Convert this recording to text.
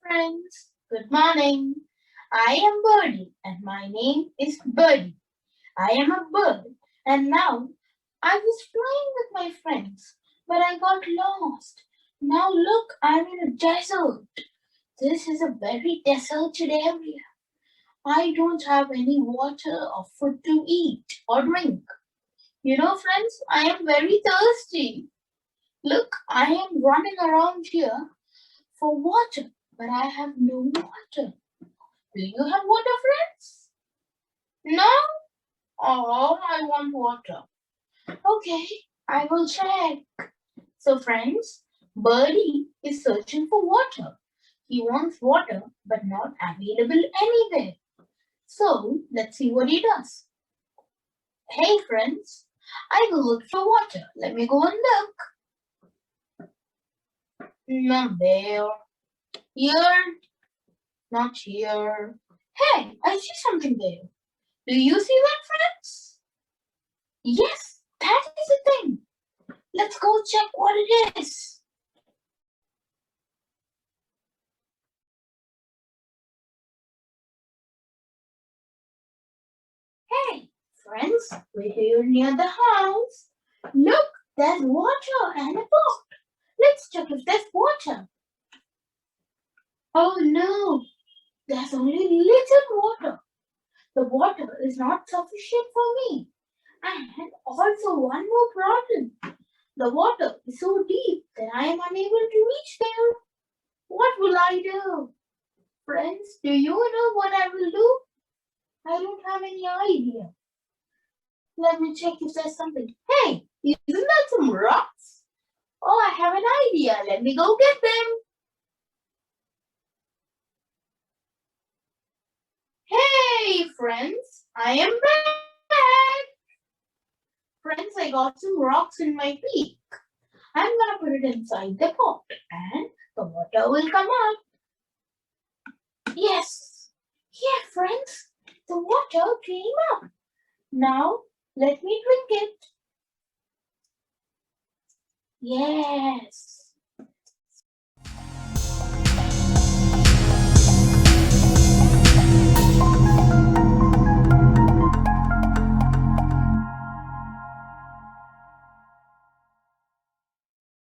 friends. Good morning. I am Birdie and my name is Birdie. I am a bird and now I was flying with my friends, but I got lost. Now look, I'm in a desert. This is a very deserted area. I don't have any water or food to eat or drink. Friends, I am very thirsty. Look, I am running around here for water, but I have no water. Do you have water, friends? No? Oh, I want water. Okay, I will check. So, friends, Birdie is searching for water. He wants water, but not available anywhere. So, let's see what he does. Hey, friends, I will look for water. Let me go and look. Not there. Here. Not here. Hey, I see something there. Do you see that, friends? Yes, that is the thing. Let's go check what it is. Hey, friends, we're here near the house. Look, there's water and a pot. Let's check if there's water. Oh no, there's only little water. The water is not sufficient for me. And also one more problem. The water is so deep that I am unable to reach there. What will I do? Friends, do you know what I will do? I don't have any idea. Let me check if there's something. Hey, isn't that some rocks? Oh, I have an idea. Let me go get them. Hey, friends, I am back. Friends, I got some rocks in my beak. I'm gonna put it inside the pot and the water will come out. Yes. Yeah, friends, the water came up. Now, let me drink it. Yes.